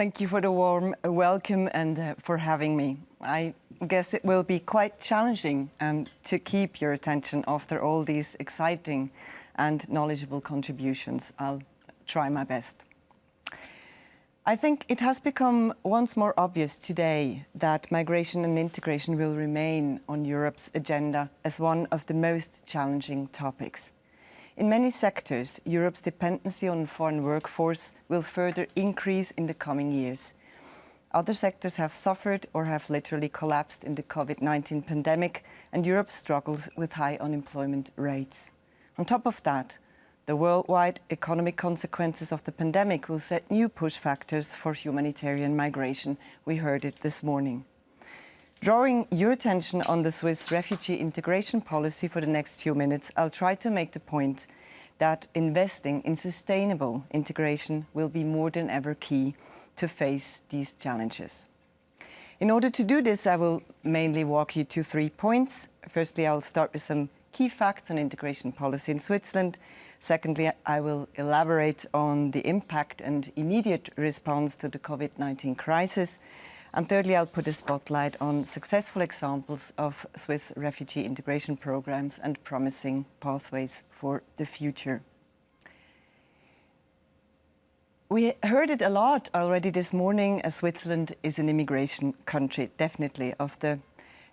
Thank you for the warm welcome and for having me. I guess it will be quite challenging to keep your attention after all these exciting and knowledgeable contributions. I'll try my best. I think it has become once more obvious today that migration and integration will remain on Europe's agenda as one of the most challenging topics. In many sectors, Europe's dependency on foreign workforce will further increase in the coming years. Other sectors have suffered or have literally collapsed in the COVID-19 pandemic, and Europe struggles with high unemployment rates. On top of that, the worldwide economic consequences of the pandemic will set new push factors for humanitarian migration. We heard it this morning. Drawing your attention on the Swiss refugee integration policy for the next few minutes, I'll try to make the point that investing in sustainable integration will be more than ever key to face these challenges. In order to do this, I will mainly walk you through 3 points. Firstly, I'll start with some key facts on integration policy in Switzerland. Secondly, I will elaborate on the impact and immediate response to the COVID-19 crisis. And thirdly, I'll put a spotlight on successful examples of Swiss refugee integration programs and promising pathways for the future. We heard it a lot already this morning. Switzerland is an immigration country, definitely. Of the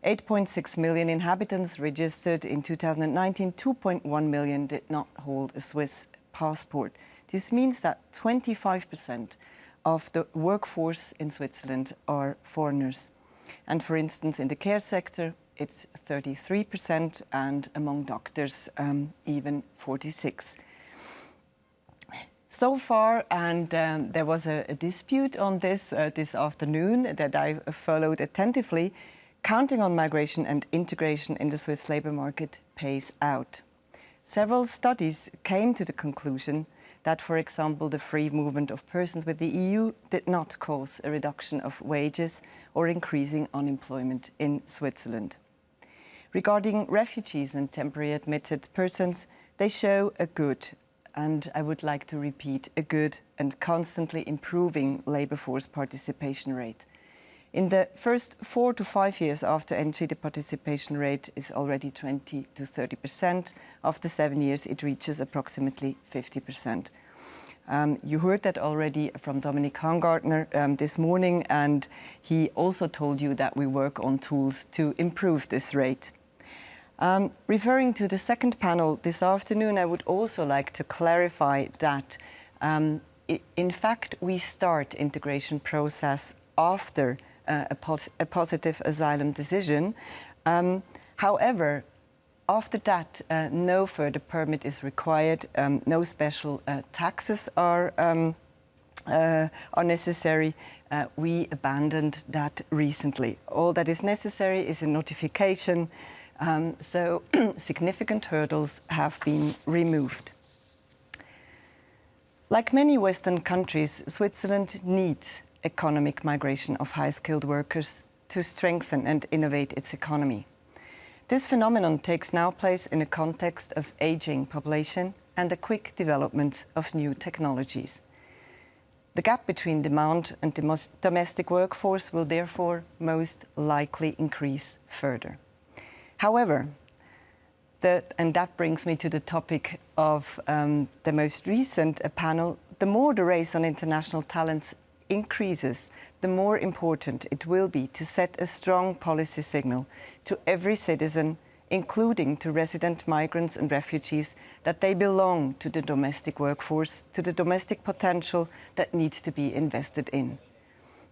8.6 million inhabitants registered in 2019, 2.1 million did not hold a Swiss passport. This means that 25% of the workforce in Switzerland are foreigners. And for instance, in the care sector, it's 33%, and among doctors, even 46%. So far, and there was a dispute on this this afternoon that I followed attentively, counting on migration and integration in the Swiss labour market pays out. Several studies came to the conclusion that, for example, the free movement of persons with the EU did not cause a reduction of wages or increasing unemployment in Switzerland. Regarding refugees and temporary admitted persons, they show a good, and I would like to repeat, a good and constantly improving labour force participation rate. In the first 4 to 5 years after entry, the participation rate is already 20 to 30%. After 7 years, it reaches approximately 50%. You heard that already from Dominik Hangartner this morning, and he also told you that we work on tools to improve this rate. Referring to the second panel this afternoon, I would also like to clarify that, in fact, we start integration process after a positive asylum decision. However, after that, no further permit is required, no special taxes are necessary. We abandoned that recently. All that is necessary is a notification, so significant hurdles have been removed. Like many Western countries, Switzerland needs economic migration of high-skilled workers to strengthen and innovate its economy. This phenomenon takes now place in a context of aging population and the quick development of new technologies. The gap between demand and domestic workforce will therefore most likely increase further. However, and that brings me to the topic of the most recent panel, the more the race on international talents increases, the more important it will be to set a strong policy signal to every citizen, including to resident migrants and refugees, that they belong to the domestic workforce, to the domestic potential that needs to be invested in.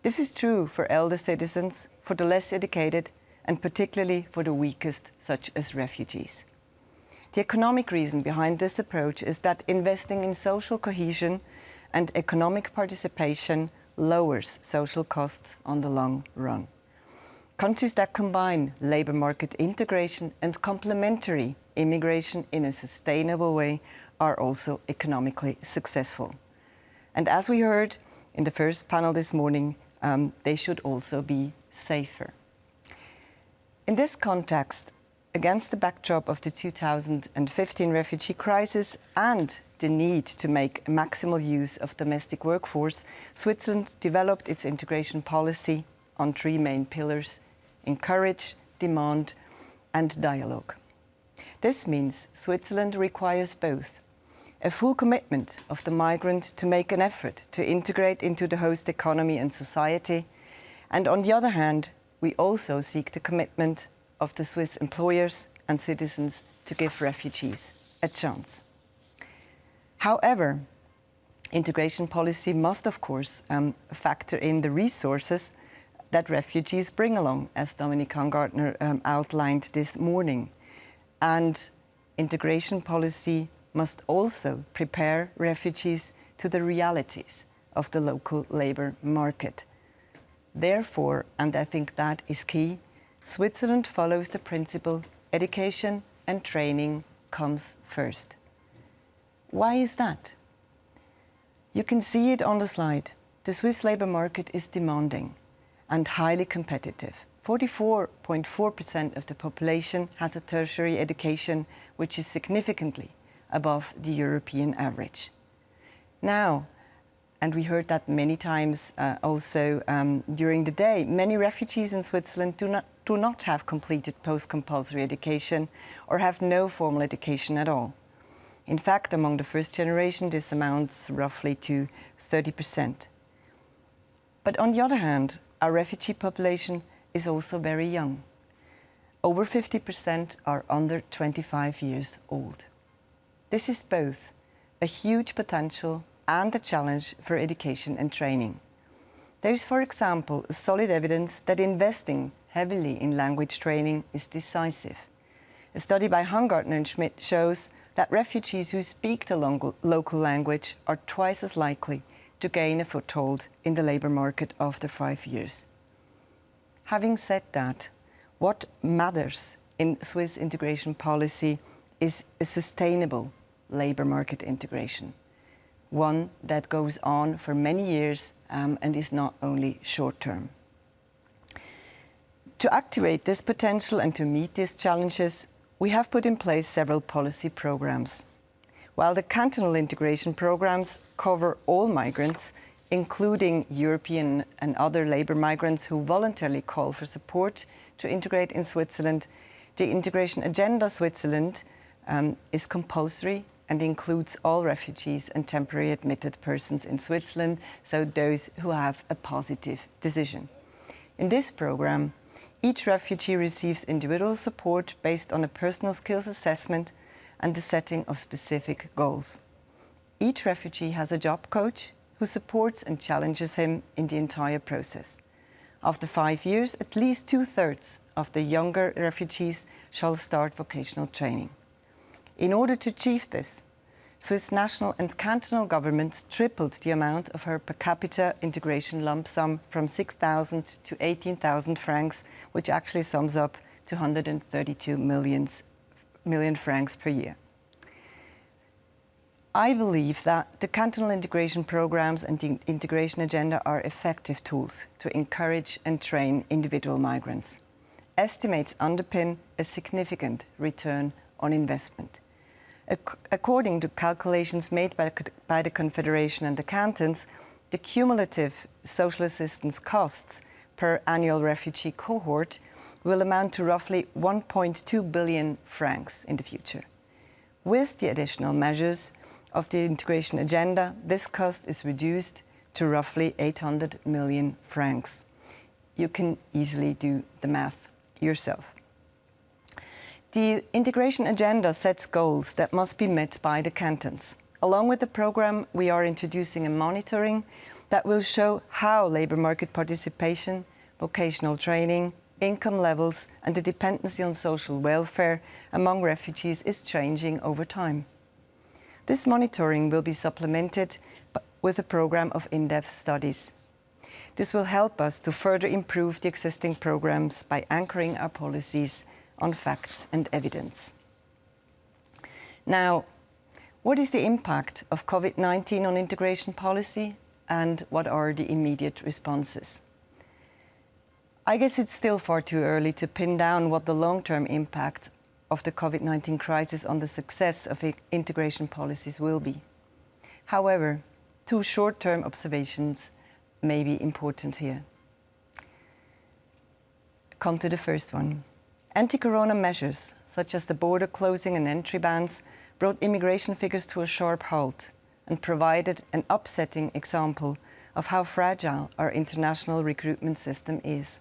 This is true for elder citizens, for the less educated, and particularly for the weakest, such as refugees. The economic reason behind this approach is that investing in social cohesion and economic participation lowers social costs on the long run. Countries that combine labour market integration and complementary immigration in a sustainable way are also economically successful. And as we heard in the first panel this morning, they should also be safer. In this context, against the backdrop of the 2015 refugee crisis and the need to make maximal use of domestic workforce, Switzerland developed its integration policy on three main pillars: encourage, demand, and dialogue. This means Switzerland requires both a full commitment of the migrant to make an effort to integrate into the host economy and society, and on the other hand, we also seek the commitment of the Swiss employers and citizens to give refugees a chance. However, integration policy must, of course, factor in the resources that refugees bring along, as Dominic Hangartner outlined this morning. And integration policy must also prepare refugees to the realities of the local labour market. Therefore, and I think that is key, Switzerland follows the principle education and training comes first. Why is that? You can see it on the slide. The Swiss labour market is demanding and highly competitive. 44.4% of the population has a tertiary education, which is significantly above the European average. Now, and we heard that many times also during the day, many refugees in Switzerland do not have completed post-compulsory education or have no formal education at all. In fact, among the first generation, this amounts roughly to 30%. But on the other hand, our refugee population is also very young. Over 50% are under 25 years old. This is both a huge potential and a challenge for education and training. There is, for example, solid evidence that investing heavily in language training is decisive. A study by Hangartner and Schmidt shows that refugees who speak the local language are twice as likely to gain a foothold in the labour market after 5 years. Having said that, what matters in Swiss integration policy is a sustainable labour market integration, one that goes on for many years and is not only short-term. To activate this potential and to meet these challenges, we have put in place several policy programs. While the cantonal integration programs cover all migrants, including European and other labour migrants who voluntarily call for support to integrate in Switzerland, the Integration Agenda Switzerland is compulsory and includes all refugees and temporary admitted persons in Switzerland, so those who have a positive decision. In this programme, each refugee receives individual support based on a personal skills assessment and the setting of specific goals. Each refugee has a job coach who supports and challenges him in the entire process. After 5 years, at least 2/3 of the younger refugees shall start vocational training. In order to achieve this, Swiss national and cantonal governments tripled the amount of her per capita integration lump sum from 6,000 to 18,000 francs, which actually sums up to 132 million francs per year. I believe that the cantonal integration programs and the integration agenda are effective tools to encourage and train individual migrants. Estimates underpin a significant return on investment. According to calculations made by the Confederation and the cantons, the cumulative social assistance costs per annual refugee cohort will amount to roughly 1.2 billion francs in the future. With the additional measures of the integration agenda, this cost is reduced to roughly 800 million francs. You can easily do the math yourself. The integration agenda sets goals that must be met by the cantons. Along with the programme, we are introducing a monitoring that will show how labour market participation, vocational training, income levels and the dependency on social welfare among refugees is changing over time. This monitoring will be supplemented with a programme of in-depth studies. This will help us to further improve the existing programmes by anchoring our policies on facts and evidence. Now, what is the impact of COVID-19 on integration policy and what are the immediate responses? I guess it's still far too early to pin down what the long-term impact of the COVID-19 crisis on the success of integration policies will be. However, two short-term observations may be important here. Come to the first one. Anti-corona measures, such as the border closing and entry bans, brought immigration figures to a sharp halt and provided an upsetting example of how fragile our international recruitment system is.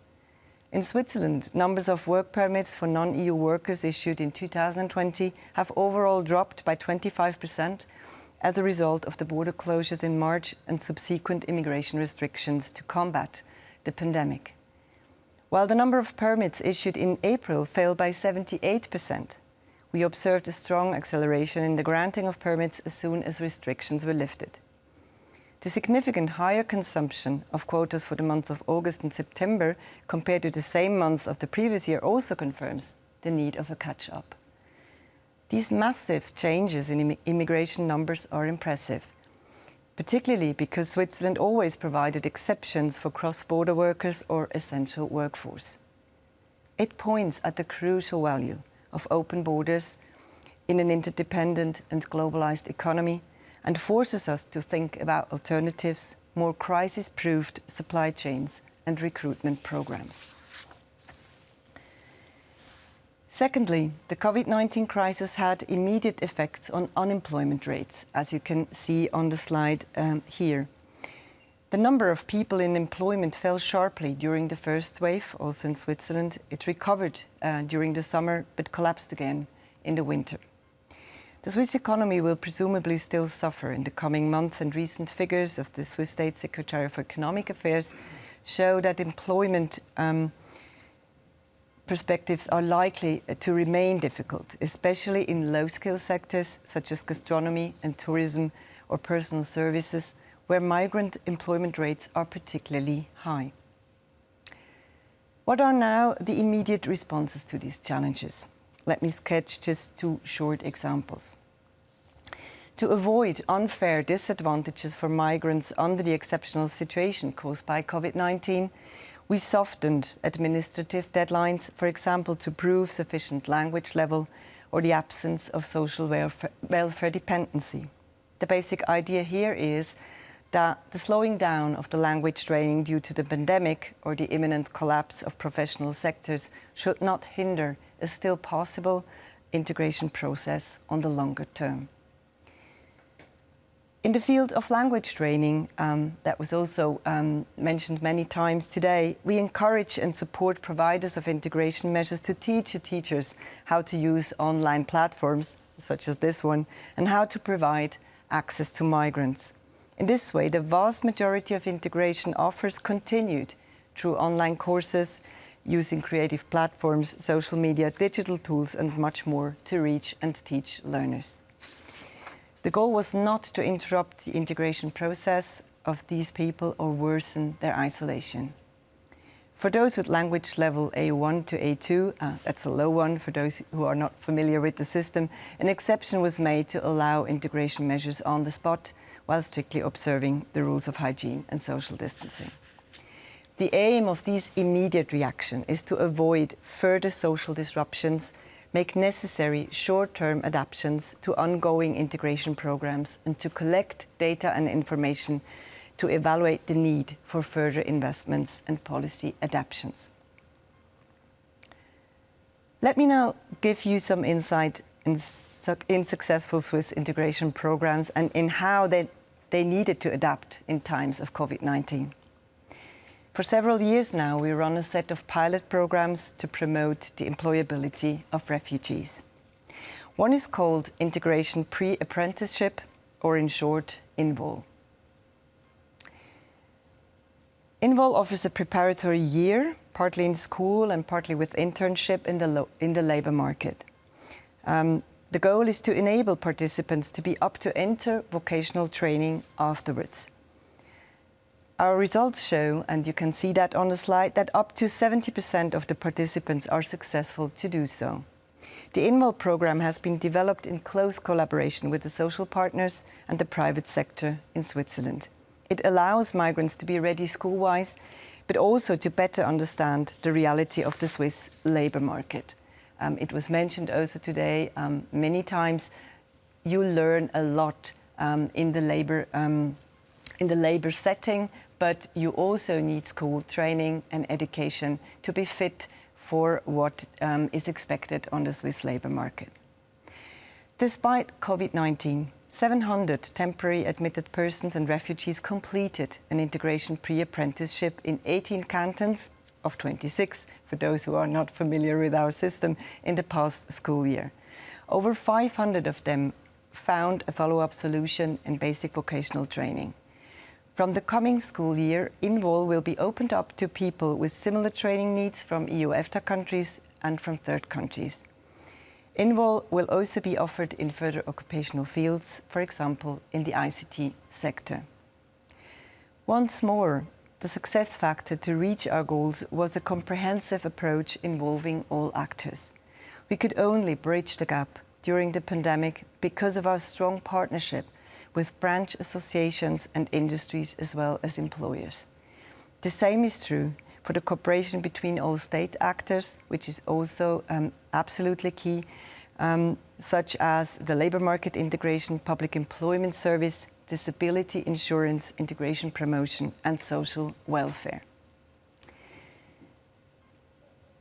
In Switzerland, numbers of work permits for non-EU workers issued in 2020 have overall dropped by 25% as a result of the border closures in March and subsequent immigration restrictions to combat the pandemic. While the number of permits issued in April fell by 78%, we observed a strong acceleration in the granting of permits as soon as restrictions were lifted. The significant higher consumption of quotas for the month of August and September compared to the same month of the previous year also confirms the need of a catch-up. These massive changes in immigration numbers are impressive, particularly because Switzerland always provided exceptions for cross-border workers or essential workforce. It points at the crucial value of open borders in an interdependent and globalized economy and forces us to think about alternatives, more crisis-proofed supply chains and recruitment programs. Secondly, the COVID-19 crisis had immediate effects on unemployment rates, as you can see on the slide here. The number of people in employment fell sharply during the first wave, also in Switzerland. It recovered during the summer, but collapsed again in the winter. The Swiss economy will presumably still suffer in the coming months, and recent figures of the Swiss State Secretary for Economic Affairs show that employment perspectives are likely to remain difficult, especially in low-skill sectors such as gastronomy and tourism or personal services, where migrant employment rates are particularly high. What are now the immediate responses to these challenges? Let me sketch just two short examples. To avoid unfair disadvantages for migrants under the exceptional situation caused by COVID-19, we softened administrative deadlines, for example, to prove sufficient language level or the absence of social welfare dependency. The basic idea here is that the slowing down of the language training due to the pandemic or the imminent collapse of professional sectors should not hinder a still possible integration process on the longer term. In the field of language training, that was also mentioned many times today, we encourage and support providers of integration measures to teach teachers how to use online platforms, such as this one, and how to provide access to migrants. In this way, the vast majority of integration offers continued through online courses, using creative platforms, social media, digital tools, and much more to reach and teach learners. The goal was not to interrupt the integration process of these people or worsen their isolation. For those with language level A1 to A2, that's a low one for those who are not familiar with the system, an exception was made to allow integration measures on the spot while strictly observing the rules of hygiene and social distancing. The aim of these immediate reaction is to avoid further social disruptions, make necessary short-term adaptations to ongoing integration programs, and to collect data and information to evaluate the need for further investments and policy adaptations. Let me now give you some insight in successful Swiss integration programs and in how they needed to adapt in times of COVID-19. For several years now, we run a set of pilot programs to promote the employability of refugees. One is called Integration Pre-Apprenticeship, or in short, INVOL. INVOL offers a preparatory year, partly in school and partly with internship in the labour market. The goal is to enable participants to be up to enter vocational training afterwards. Our results show, and you can see that on the slide, that up to 70% of the participants are successful to do so. The INVOL program has been developed in close collaboration with the social partners and the private sector in Switzerland. It allows migrants to be ready school-wise, but also to better understand the reality of the Swiss labour market. It was mentioned also today many times. You learn a lot in the labor setting, but you also need school training and education to be fit for what is expected on the Swiss labor market. Despite COVID-19, 700 temporary admitted persons and refugees completed an integration pre-apprenticeship in 18 cantons of 26, for those who are not familiar with our system, in the past school year. Over 500 of them found a follow-up solution in basic vocational training. From the coming school year, INVOL will be opened up to people with similar training needs from EU/EFTA countries and from third countries. INVOL will also be offered in further occupational fields, for example, in the ICT sector. Once more, the success factor to reach our goals was a comprehensive approach involving all actors. We could only bridge the gap during the pandemic because of our strong partnership with branch associations and industries as well as employers. The same is true for the cooperation between all state actors, which is also absolutely key, such as the labour market integration, public employment service, disability insurance, integration promotion and social welfare.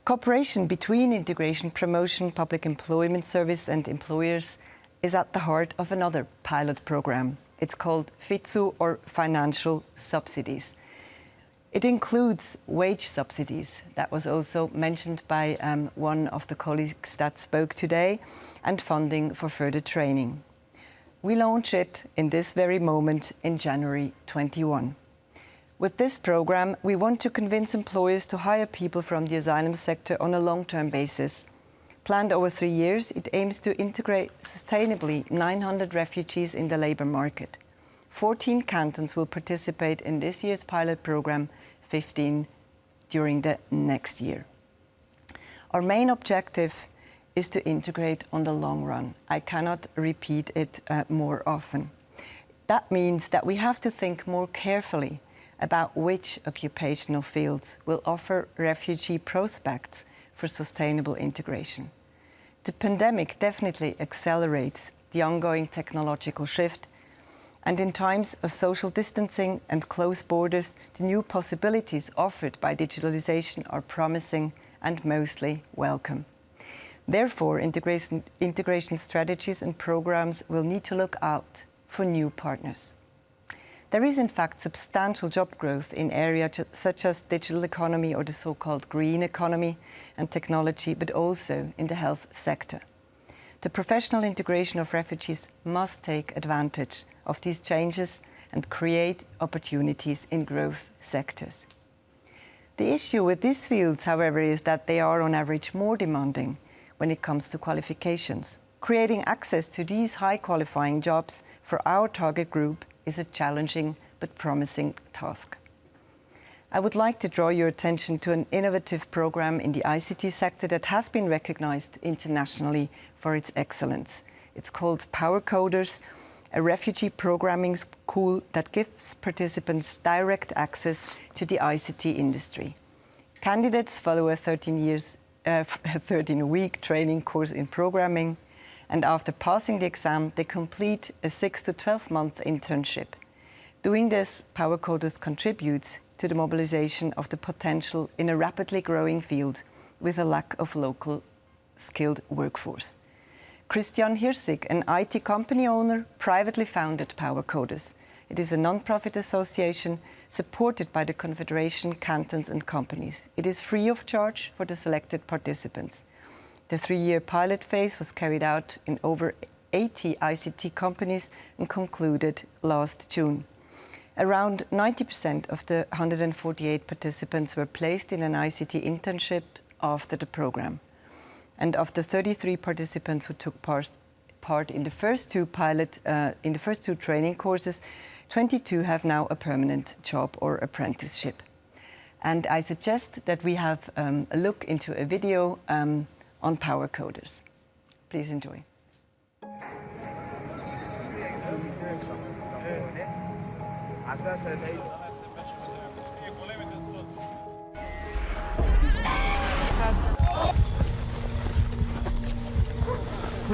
Cooperation between integration promotion, public employment service and employers is at the heart of another pilot program. It's called FITSU, or financial subsidies. It includes wage subsidies, that was also mentioned by one of the colleagues that spoke today, and funding for further training. We launch it in this very moment in January 21. With this program, we want to convince employers to hire people from the asylum sector on a long-term basis. Planned over 3 years, it aims to integrate sustainably 900 refugees in the labour market. 14 cantons will participate in this year's pilot program, 15 during the next year. Our main objective is to integrate on the long run. I cannot repeat it more often. That means that we have to think more carefully about which occupational fields will offer refugee prospects for sustainable integration. The pandemic definitely accelerates the ongoing technological shift, and in times of social distancing and closed borders, the new possibilities offered by digitalization are promising and mostly welcome. Therefore, integration strategies and programs will need to look out for new partners. There is in fact substantial job growth in areas such as digital economy or the so-called green economy and technology, but also in the health sector. The professional integration of refugees must take advantage of these changes and create opportunities in growth sectors. The issue with these fields, however, is that they are on average more demanding when it comes to qualifications. Creating access to these high qualifying jobs for our target group is a challenging but promising task. I would like to draw your attention to an innovative program in the ICT sector that has been recognized internationally for its excellence. It's called Power Coders, a refugee programming school that gives participants direct access to the ICT industry. Candidates follow a 13-week training course in programming, and after passing the exam, they complete a 6 to 12-month internship. Doing this, Power Coders contributes to the mobilization of the potential in a rapidly growing field with a lack of local skilled workforce. Christian Hirsig, an IT company owner, privately founded Power Coders. It is a non-profit association supported by the Confederation Cantons and Companies. It is free of charge for the selected participants. The 3-year pilot phase was carried out in over 80 ICT companies and concluded last June. Around 90% of the 148 participants were placed in an ICT internship after the program. And of the 33 participants who took part in the first two training courses, 22 have now a permanent job or apprenticeship. And I suggest that we have a look into a video on Power Coders. Please enjoy.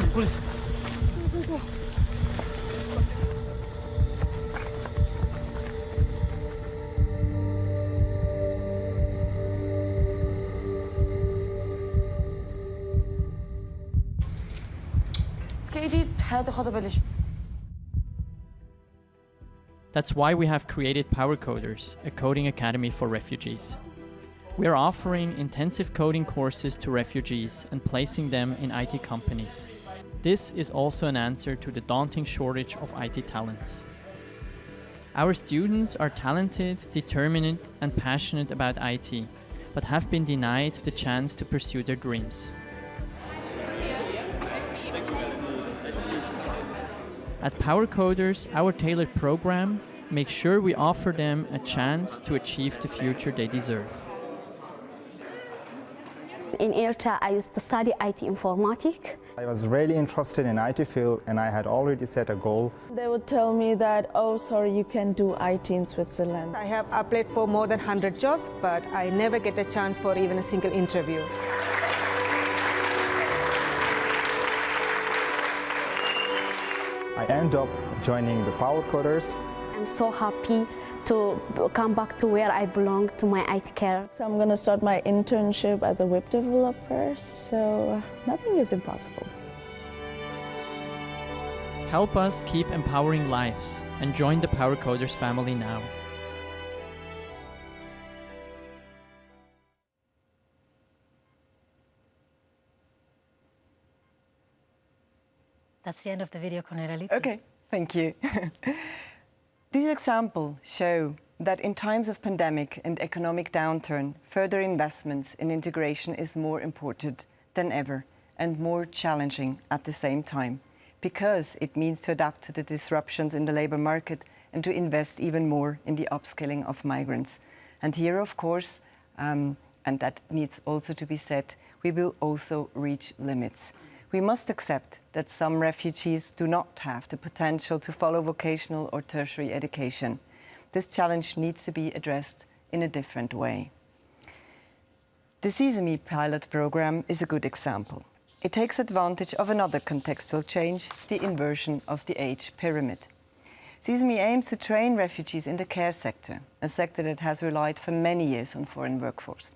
Polis. That's why we have created Power Coders, a coding academy for refugees. We are offering intensive coding courses to refugees and placing them in IT companies. This is also an answer to the daunting shortage of IT talents. Our students are talented, determined, and passionate about IT, but have been denied the chance to pursue their dreams. At Power Coders, our tailored program makes sure we offer them a chance to achieve the future they deserve. In Eritrea, I used to study IT informatics. I was really interested in IT field and I had already set a goal. They would tell me that, oh, sorry, you can do IT in Switzerland. I have applied for more than 100 jobs, but I never get a chance for even a single interview. I end up joining the Power Coders. I'm so happy to come back to where I belong, to my IT career. So I'm going to start my internship as a web developer, so nothing is impossible. Help us keep empowering lives and join the Power Coders family now. That's the end of the video, Cornelia. Okay, thank you. These examples show that in times of pandemic and economic downturn, further investments in integration is more important than ever and more challenging at the same time, because it means to adapt to the disruptions in the labour market and to invest even more in the upskilling of migrants. And here, of course, and that needs also to be said, we will also reach limits. We must accept that some refugees do not have the potential to follow vocational or tertiary education. This challenge needs to be addressed in a different way. The Sesame pilot program is a good example. It takes advantage of another contextual change, the inversion of the age pyramid. Sesame aims to train refugees in the care sector, a sector that has relied for many years on foreign workforce.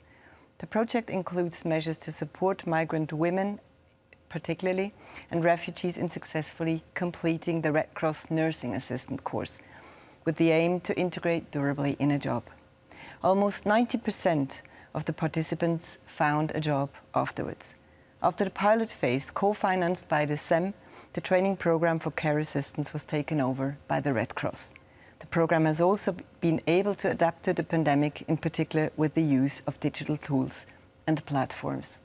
The project includes measures to support migrant women particularly, and refugees in successfully completing the Red Cross nursing assistant course, with the aim to integrate durably in a job. Almost 90% of the participants found a job afterwards. After the pilot phase, co-financed by the SEM, the training program for care assistants was taken over by the Red Cross. The program has also been able to adapt to the pandemic, in particular with the use of digital tools and platforms.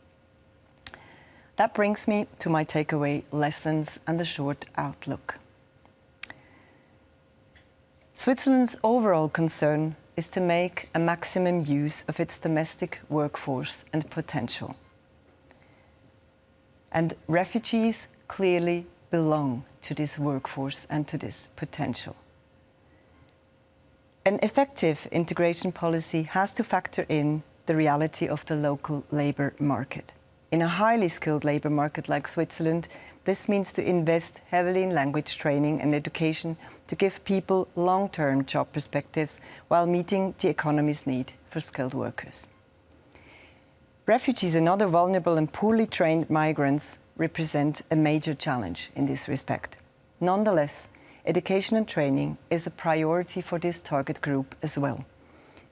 That brings me to my takeaway lessons and the short outlook. Switzerland's overall concern is to make a maximum use of its domestic workforce and potential. And refugees clearly belong to this workforce and to this potential. An effective integration policy has to factor in the reality of the local labour market. In a highly skilled labour market like Switzerland, this means to invest heavily in language training and education to give people long-term job perspectives while meeting the economy's need for skilled workers. Refugees and other vulnerable and poorly trained migrants represent a major challenge in this respect. Nonetheless, education and training is a priority for this target group as well.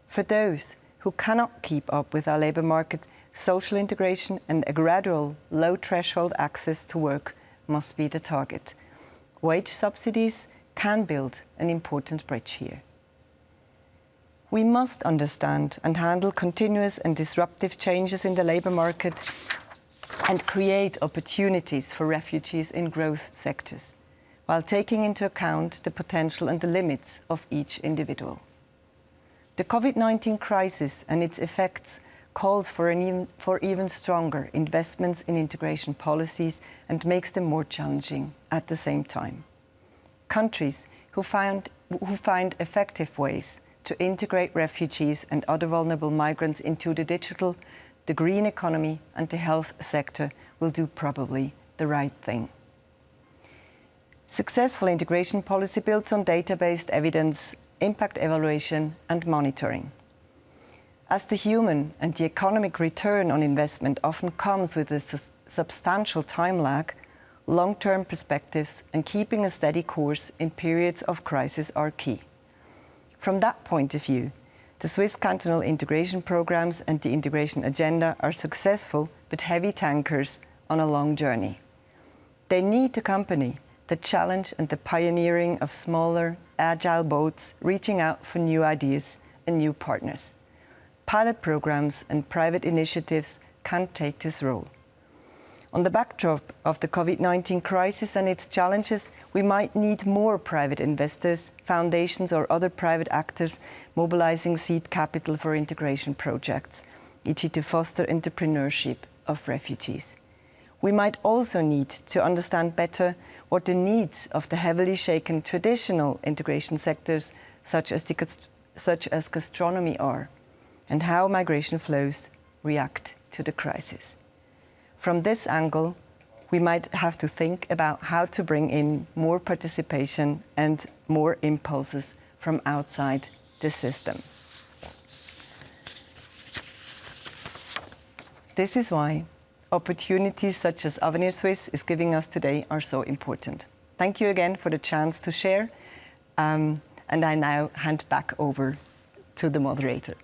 For those who cannot keep up with our labour market, social integration and a gradual, low-threshold access to work must be the target. Wage subsidies can build an important bridge here. We must understand and handle continuous and disruptive changes in the labour market and create opportunities for refugees in growth sectors, while taking into account the potential and the limits of each individual. The COVID-19 crisis and its effects calls for even stronger investments in integration policies and makes them more challenging at the same time. Countries who find effective ways to integrate refugees and other vulnerable migrants into the digital, the green economy and the health sector will do probably the right thing. Successful integration policy builds on data-based evidence, impact evaluation and monitoring. As the human and the economic return on investment often comes with a substantial time lag, long-term perspectives and keeping a steady course in periods of crisis are key. From that point of view, the Swiss cantonal integration programs and the integration agenda are successful but heavy tankers on a long journey. They need to accompany the challenge and the pioneering of smaller, agile boats reaching out for new ideas and new partners. Pilot programs and private initiatives can take this role. On the backdrop of the COVID-19 crisis and its challenges, we might need more private investors, foundations or other private actors mobilizing seed capital for integration projects, e.g. to foster entrepreneurship of refugees. We might also need to understand better what the needs of the heavily shaken traditional integration sectors, such as gastronomy are, and how migration flows react to the crisis. From this angle, we might have to think about how to bring in more participation and more impulses from outside the system. This is why opportunities such as Avenir Suisse is giving us today are so important. Thank you again for the chance to share, and I now hand back over to the moderator.